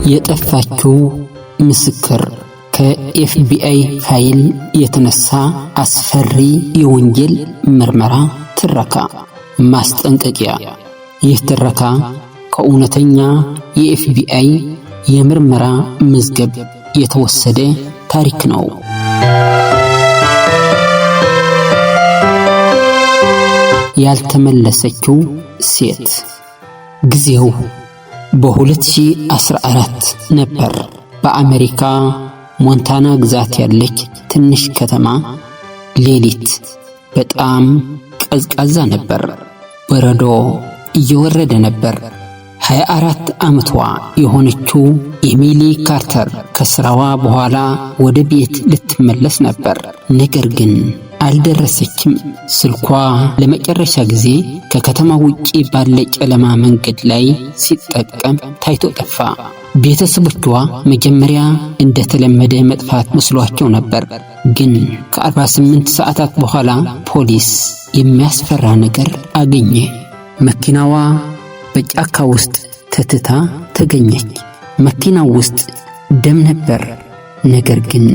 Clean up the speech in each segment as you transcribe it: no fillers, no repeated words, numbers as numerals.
የጠፋችው ምስክር ከኤፍቢአይ ፋይል የተነሳ አስፈሪ የወንጀል ምርመራ ትረካ። ማስጠንቀቂያ፣ ይህ ትረካ ከእውነተኛ የኤፍቢአይ የምርመራ መዝገብ የተወሰደ ታሪክ ነው። ያልተመለሰችው ሴት። ጊዜው በ2014 ነበር። በአሜሪካ ሞንታና ግዛት ያለች ትንሽ ከተማ። ሌሊት በጣም ቀዝቃዛ ነበር። በረዶ እየወረደ ነበር። 24 ዓመቷ የሆነችው ኤሚሊ ካርተር ከስራዋ በኋላ ወደ ቤት ልትመለስ ነበር። ነገር ግን አልደረሰችም። ስልኳ ለመጨረሻ ጊዜ ከከተማ ውጪ ባለ ጨለማ መንገድ ላይ ሲጠቀም ታይቶ ጠፋ። ቤተሰቦቿ መጀመሪያ እንደተለመደ መጥፋት መስሏቸው ነበር። ግን ከ48 ሰዓታት በኋላ ፖሊስ የሚያስፈራ ነገር አገኘ። መኪናዋ በጫካ ውስጥ ተትታ ተገኘች። መኪናው ውስጥ ደም ነበር፣ ነገር ግን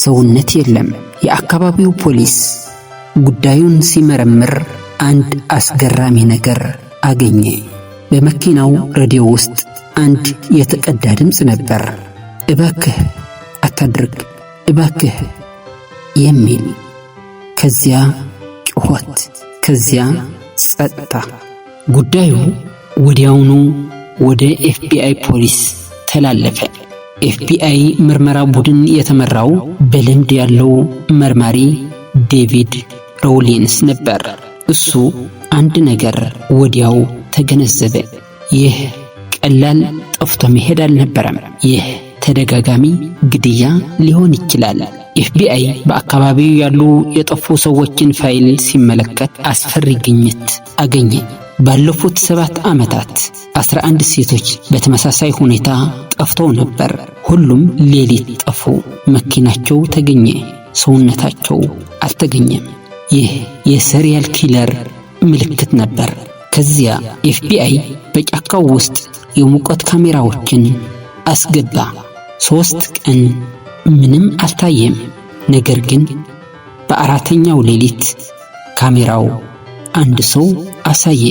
ሰውነት የለም። የአካባቢው ፖሊስ ጉዳዩን ሲመረምር አንድ አስገራሚ ነገር አገኘ። በመኪናው ሬዲዮ ውስጥ አንድ የተቀዳ ድምፅ ነበር። እባክህ አታድርግ፣ እባክህ የሚል። ከዚያ ጩኸት፣ ከዚያ ጸጥታ። ጉዳዩ ወዲያውኑ ወደ ኤፍቢአይ ፖሊስ ተላለፈ። ኤፍቢአይ ምርመራ ቡድን የተመራው በልምድ ያለው መርማሪ ዴቪድ ሮሊንስ ነበር። እሱ አንድ ነገር ወዲያው ተገነዘበ። ይህ ቀላል ጠፍቶ መሄድ አልነበረም። ይህ ተደጋጋሚ ግድያ ሊሆን ይችላል። ኤፍቢአይ በአካባቢው ያሉ የጠፉ ሰዎችን ፋይል ሲመለከት አስፈሪ ግኝት አገኘ። ባለፉት 7 ዓመታት 11 ሴቶች በተመሳሳይ ሁኔታ ጠፍተው ነበር። ሁሉም ሌሊት ጠፉ። መኪናቸው ተገኘ፣ ሰውነታቸው አልተገኘም። ይህ የሰሪያል ኪለር ምልክት ነበር። ከዚያ ኤፍቢአይ በጫካው ውስጥ የሙቀት ካሜራዎችን አስገባ። 3 ቀን ምንም አልታየም። ነገር ግን በአራተኛው ሌሊት ካሜራው አንድ ሰው አሳየ።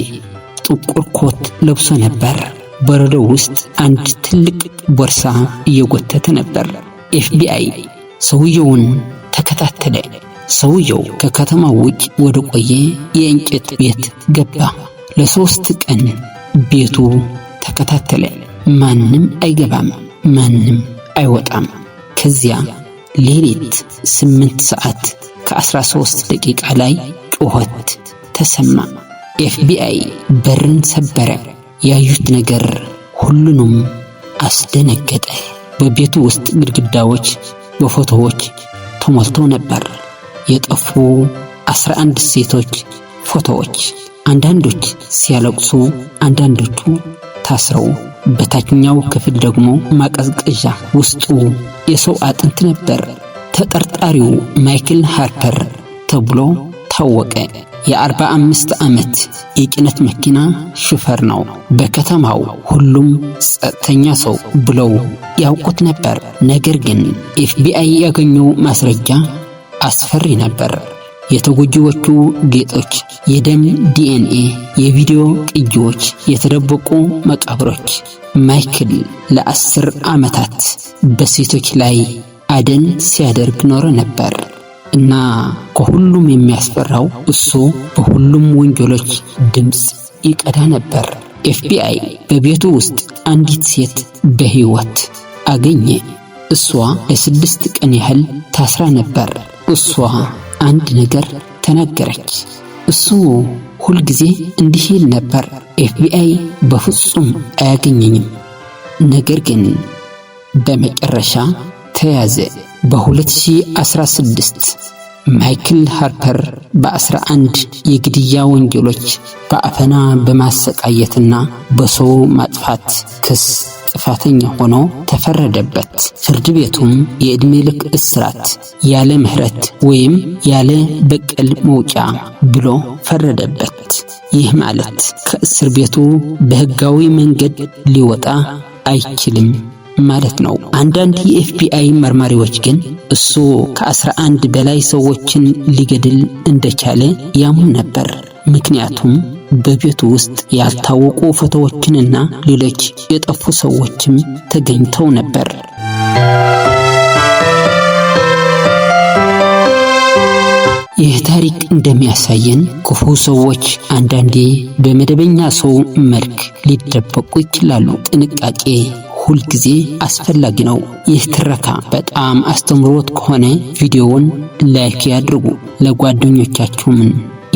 ጥቁር ኮት ለብሶ ነበር። በረዶ ውስጥ አንድ ትልቅ ቦርሳ እየጎተተ ነበር። ኤፍቢአይ ሰውየውን ተከታተለ። ሰውየው ከከተማው ውጭ ወደ ቆየ የእንጨት ቤት ገባ። ለ3 ቀን ቤቱ ተከታተለ። ማንም አይገባም፣ ማንም አይወጣም። ከዚያ ሌሊት 8 ሰዓት ከ13 ደቂቃ ላይ ጩኸት ተሰማ። ኤፍቢአይ በርን ሰበረ። ያዩት ነገር ሁሉንም አስደነገጠ። በቤቱ ውስጥ ግድግዳዎች በፎቶዎች ተሞልተው ነበር። የጠፉ 11 ሴቶች ፎቶዎች። አንዳንዶች ሲያለቅሱ፣ አንዳንዶቹ ታስረው። በታችኛው ክፍል ደግሞ ማቀዝቀዣ ውስጡ የሰው አጥንት ነበር። ተጠርጣሪው ማይክል ሃርፐር ተብሎ ታወቀ። የ45 ዓመት የጭነት መኪና ሹፌር ነው። በከተማው ሁሉም ጸጥተኛ ሰው ብለው ያውቁት ነበር። ነገር ግን ኤፍቢአይ ያገኘው ማስረጃ አስፈሪ ነበር። የተጎጂዎቹ ጌጦች፣ የደም ዲኤንኤ፣ የቪዲዮ ቅጂዎች፣ የተደበቁ መቃብሮች። ማይክል ለ10 ዓመታት በሴቶች ላይ አደን ሲያደርግ ኖረ ነበር እና ከሁሉም የሚያስፈራው እሱ በሁሉም ወንጀሎች ድምፅ ይቀዳ ነበር። ኤፍቢአይ በቤቱ ውስጥ አንዲት ሴት በሕይወት አገኘ። እሷ ለ6 ቀን ያህል ታስራ ነበር። እሷ አንድ ነገር ተናገረች። እሱ ሁልጊዜ እንዲህ ይል ነበር፣ ኤፍቢአይ በፍጹም አያገኘኝም። ነገር ግን በመጨረሻ ተያዘ። በ2016 ማይክል ሃርፐር በ11 የግድያ ወንጀሎች በአፈና በማሰቃየትና በሰው ማጥፋት ክስ ጥፋተኛ ሆኖ ተፈረደበት። ፍርድ ቤቱም የዕድሜ ልክ እስራት ያለ ምህረት ወይም ያለ በቀል መውጫ ብሎ ፈረደበት። ይህ ማለት ከእስር ቤቱ በህጋዊ መንገድ ሊወጣ አይችልም ማለት ነው። አንዳንድ የኤፍቢአይ መርማሪዎች ግን እሱ ከ11 በላይ ሰዎችን ሊገድል እንደቻለ ያምኑ ነበር። ምክንያቱም በቤቱ ውስጥ ያልታወቁ ፎቶዎችንና ሌሎች የጠፉ ሰዎችም ተገኝተው ነበር። ይህ ታሪክ እንደሚያሳየን ክፉ ሰዎች አንዳንዴ በመደበኛ ሰው መልክ ሊደበቁ ይችላሉ። ጥንቃቄ ሁልጊዜ አስፈላጊ ነው። ይህ ትረካ በጣም አስተምሮት ከሆነ ቪዲዮውን ላይክ ያድርጉ፣ ለጓደኞቻችሁም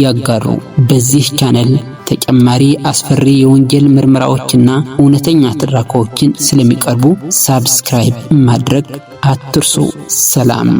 ያጋሩ። በዚህ ቻናል ተጨማሪ አስፈሪ የወንጀል ምርመራዎችና እውነተኛ ትረካዎችን ስለሚቀርቡ ሳብስክራይብ ማድረግ አትርሱ። ሰላም።